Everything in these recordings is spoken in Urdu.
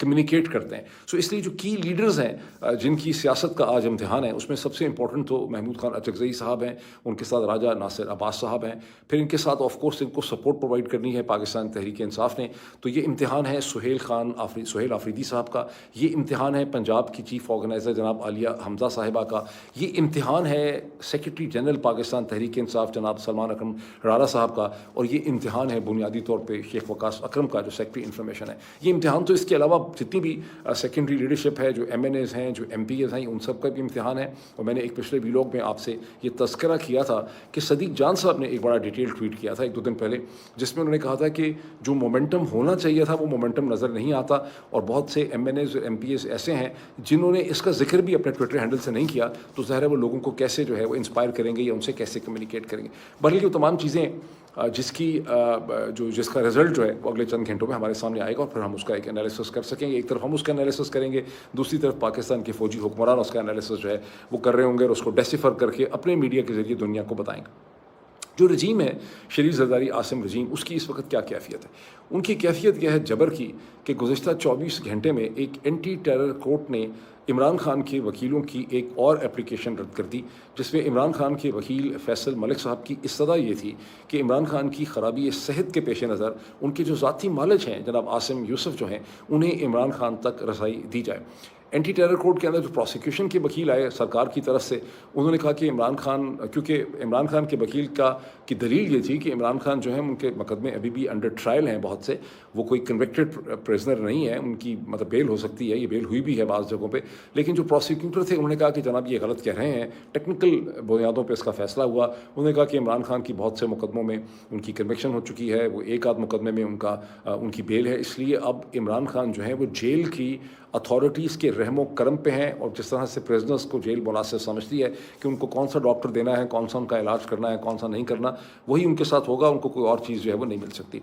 کمیونیکیٹ کرتے ہیں. سو اس لیے جو کی لیڈرز ہیں جن کی سیاست کا آج امتحان ہے، اس میں سب سے امپورٹنٹ تو محمود خان اچکزئی صاحب ہیں، ان کے ساتھ راجہ ناصر عباس صاحب ہیں، پھر ان کے ساتھ آف کورس ان کو سپورٹ پرووائڈ کرنی ہے پاکستان تحریک انصاف نے. تو یہ امتحان ہے سہیل آفریدی صاحب کا، یہ امتحان ہے پنجاب کی چیف آرگنائزر جناب عالیہ حمزہ صاحبہ کا، یہ امتحان ہے سیکرٹری جنرل پاکستان تحریک انصاف جناب سلمان اکرم رارا صاحب کا، اور یہ امتحان ہے بنیادی طور پہ شیخ وقاص اکرم کا جو سیکرٹری انفارمیشن ہے. یہ امتحان تو اس کے علاوہ جتنی بھی سیکنڈری لیڈرشپ ہے، جو ایم این ایز ہیں، جو ایم پی ایز ہیں، ان سب کا بھی امتحان ہے. اور میں نے ایک پچھلے ویلاگ میں آپ سے یہ تذکرہ کیا تھا کہ صدیق جان صاحب نے ایک بڑا ڈیٹیل ٹویٹ کیا تھا 1-2 دن پہلے، جس میں انہوں نے کہا تھا کہ جو مومنٹم ہونا چاہیے تھا وہ مومنٹم نظر نہیں آتا، اور بہت سے ایم این ایز اور ایم پی ایز ایسے ہیں جنہوں نے اس کا ذکر بھی اپنے ٹویٹر ہینڈل سے نہیں کیا. تو ظاہر ہے وہ لوگوں کو کیسے جو ہے وہ انسپائر کریں گے یا ان سے کیسے کمیونیکیٹ کریں گے. بلکہ وہ تمام چیزیں جس کا رزلٹ جو ہے وہ اگلے چند گھنٹوں میں ہمارے سامنے آئے گا، اور پھر ہم اس کا ایک انالیسس کر سکیں گے. ایک طرف ہم اس کا انالیسس کریں گے، دوسری طرف پاکستان کے فوجی حکمران اس کا انالیسس جو ہے وہ کر رہے ہوں گے، اور اس کو ڈیسیفر کر کے اپنے میڈیا کے ذریعے دنیا کو بتائیں گے. جو رجیم ہے شریف زرداری عاصم رجیم، اس کی اس وقت کیا کیفیت ہے؟ ان کی کیفیت یہ ہے جبر کی کہ گزشتہ 24 گھنٹے میں ایک اینٹی ٹیرر کورٹ نے عمران خان کے وکیلوں کی ایک اور اپلیکیشن رد کر دی، جس میں عمران خان کے وکیل فیصل ملک صاحب کی استدعا یہ تھی کہ عمران خان کی خرابی صحت کے پیش نظر ان کے جو ذاتی مالج ہیں جناب عاصم یوسف جو ہیں، انہیں عمران خان تک رسائی دی جائے. اینٹی ٹیرر کورٹ کے اندر جو پروسیکیوشن کے وکیل آئے سرکار کی طرف سے، انہوں نے کہا کہ عمران خان، کیونکہ عمران خان کے وکیل کی دلیل یہ تھی کہ عمران خان جو ہیں ان کے مقدمے ابھی بھی انڈر ٹرائل ہیں بہت سے، وہ کوئی کنوکٹڈ پریزنر نہیں ہے، ان کی مطلب بیل ہو سکتی ہے، یہ بیل ہوئی بھی ہے بعض جگہوں پہ. لیکن جو پروسیکیوٹر تھے انہوں نے کہا کہ جناب یہ غلط کہہ رہے ہیں، ٹیکنیکل بنیادوں پہ اس کا فیصلہ ہوا. انہوں نے کہا کہ عمران خان کی بہت سے مقدموں میں ان کی کنوکشن ہو چکی ہے، وہ ایک آدھ مقدمے میں ان کی بیل ہے، اس لیے اب عمران خان جو ہیں وہ جیل کی اتھارٹیز کے رحم و کرم پہ ہیں. اور جس طرح سے پریزنرز کو جیل مناسب سمجھتی ہے کہ ان کو کون سا ڈاکٹر دینا ہے، کون سا ان کا علاج کرنا ہے، کون سا نہیں کرنا، وہی ان کے ساتھ ہوگا، ان کو کوئی اور چیز جو ہے وہ نہیں مل سکتی.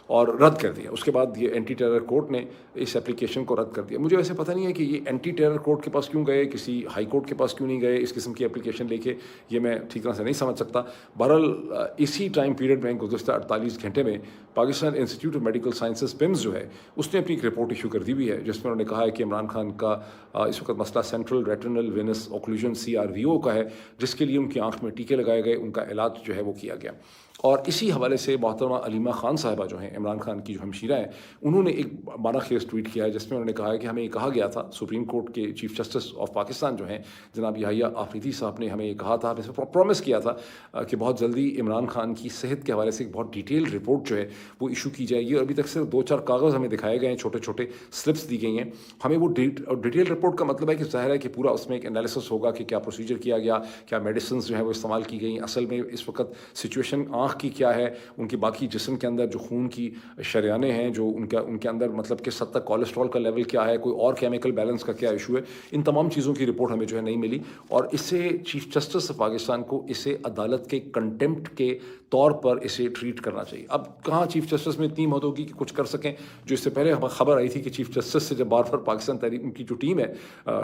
اور رد کر دیا. اس کے بعد یہ اینٹی ٹیرر کورٹ نے اس اپلیکیشن کو رد کر دیا. مجھے ویسے پتہ نہیں ہے کہ یہ اینٹی ٹیرر کورٹ کے پاس کیوں گئے، کسی ہائی کورٹ کے پاس کیوں نہیں گئے اس قسم کی اپلیکیشن لے کے، یہ میں ٹھیک طرح سے نہیں سمجھ سکتا. بہرحال اسی ٹائم پیریڈ میں گزشتہ 48 گھنٹے میں Pakistan institute of medical sciences PIMS جو ہے اس نے اپنی ایک رپورٹ ایشو کر دی ہوئی ہے، جس میں انہوں نے کہا ہے کہ عمران خان کا اس وقت مسئلہ سینٹرل ریٹنل وینس اوکلوژن CRVO کا ہے، جس کے لیے ان کی آنکھ میں ٹیکے لگائے گئے، ان کا علاج جو ہے وہ کیا گیا. اور اسی حوالے سے محترمہ علیمہ خان صاحبہ جو ہیں عمران خان کی جو ہمشیرہ ہیں، انہوں نے ایک معنی خیز ٹویٹ کیا ہے، جس میں انہوں نے کہا ہے کہ ہمیں یہ کہا گیا تھا، سپریم کورٹ کے چیف جسٹس آف پاکستان جو ہیں جناب یحییٰ آفریدی صاحب نے ہمیں یہ کہا تھا، ہمیں پرومس کیا تھا کہ بہت جلدی عمران خان کی صحت کے حوالے سے ایک بہت ڈیٹیل رپورٹ جو ہے وہ ایشو کی جائے گی. اور ابھی تک صرف 2-4 کاغذ ہمیں دکھائے گئے ہیں، چھوٹے چھوٹے سلپس دی گئی ہیں. ہمیں وہ ڈیٹیل رپورٹ کا مطلب ہے کہ ظاہر ہے کہ پورا اس میں ایک انالیسس ہوگا کہ کیا پروسیجر کیا گیا، کیا میڈیسنز جو ہیں وہ استعمال کی گئیں، اصل میں اس وقت سچویشن آنکھ کی کیا ہے، ان کی باقی جسم کے اندر جو خون کی شریانیں ہیں، جو ان کے اندر مطلب کس حد تک کولیسٹرول کا لیول کیا ہے، کوئی اور کیمیکل بیلنس کا کیا ایشو ہے. ان تمام چیزوں کی رپورٹ ہمیں جو ہے نہیں ملی، اور اسے چیف جسٹس آف پاکستان کو اسے عدالت کے کنٹمپٹ کے طور پر اسے ٹریٹ کرنا چاہیے. اب کہاں چیف جسٹس میں اتنی ہمت ہوگی کہ کچھ کر سکیں. جو اس سے پہلے ہمیں خبر آئی تھی کہ چیف جسٹس سے جب بار بار پاکستان تحریک، ان کی جو ٹیم ہے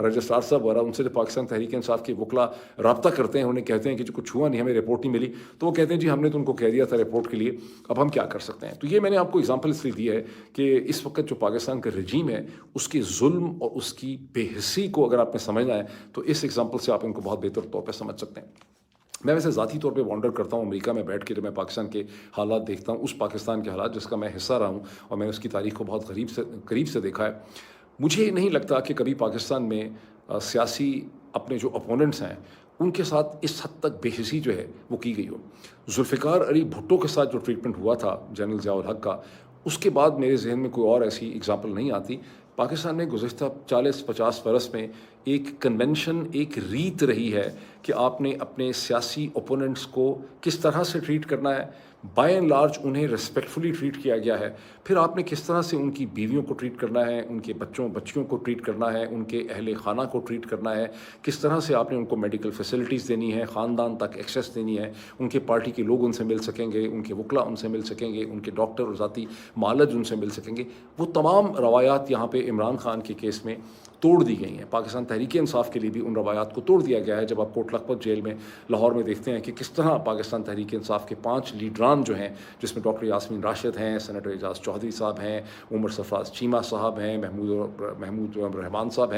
رجسٹرار صاحب وغیرہ، ان سے جب پاکستان تحریک انصاف کے وکلا رابطہ کرتے ہیں، انہیں کہتے ہیں کہ جو کچھ ہوا نہیں، ہمیں رپورٹ نہیں ملی، تو وہ کہتے ہیں جی ہم نے تو ان کو کہہ دیا تھا رپورٹ کے لیے، اب ہم کیا کر سکتے ہیں. تو یہ میں نے آپ کو اگزامپل اس لیے دی ہے کہ اس وقت جو پاکستان کا رجیم ہے اس کے ظلم اور اس کی بے حسی کو اگر آپ نے سمجھنا ہے تو اس اگزامپل سے آپ ان کو بہت بہتر طور پہ سمجھ سکتے ہیں. میں ویسے ذاتی طور پہ وانڈر کرتا ہوں امریکہ میں بیٹھ کے، جب میں پاکستان کے حالات دیکھتا ہوں، اس پاکستان کے حالات جس کا میں حصہ رہا ہوں اور میں نے اس کی تاریخ کو بہت قریب سے دیکھا ہے، مجھے نہیں لگتا کہ کبھی پاکستان میں سیاسی اپنے جو اپوننٹس ہیں ان کے ساتھ اس حد تک بے حسی جو ہے وہ کی گئی ہو. ذوالفقار علی بھٹو کے ساتھ جو ٹریٹمنٹ ہوا تھا جنرل ضیاء الحق کا، اس کے بعد میرے ذہن میں کوئی اور ایسی اگزامپل نہیں آتی. پاکستان نے گزشتہ 40-50 برس میں ایک کنونشن، ایک ریت رہی ہے کہ آپ نے اپنے سیاسی اوپوننٹس کو کس طرح سے ٹریٹ کرنا ہے. بائی اینڈ لارج انہیں ریسپیکٹفلی ٹریٹ کیا گیا ہے. پھر آپ نے کس طرح سے ان کی بیویوں کو ٹریٹ کرنا ہے، ان کے بچیوں کو ٹریٹ کرنا ہے، ان کے اہل خانہ کو ٹریٹ کرنا ہے، کس طرح سے آپ نے ان کو میڈیکل فیسلٹیز دینی ہے، خاندان تک ایکسیس دینی ہے، ان کے پارٹی کے لوگ ان سے مل سکیں گے، ان کے وکلا ان سے مل سکیں گے، ان کے ڈاکٹر اور ذاتی معالج ان سے مل سکیں گے. وہ تمام روایات یہاں پہ عمران خان کے کیس میں توڑ دی گئی ہیں. پاکستان تحریک انصاف کے لیے بھی ان روایات کو توڑ دیا گیا ہے. جب آپ کوٹ لکھپت جیل میں لاہور میں دیکھتے ہیں کہ کس طرح پاکستان تحریک انصاف کے 5 لیڈران جو ہیں, جس میں ڈاکٹر یاسمین راشد ہیں, سینیٹر اعجاز چودھری صاحب ہیں, عمر سرفراز چیمہ صاحب ہیں, محمود الرحمان صاحب ہیں,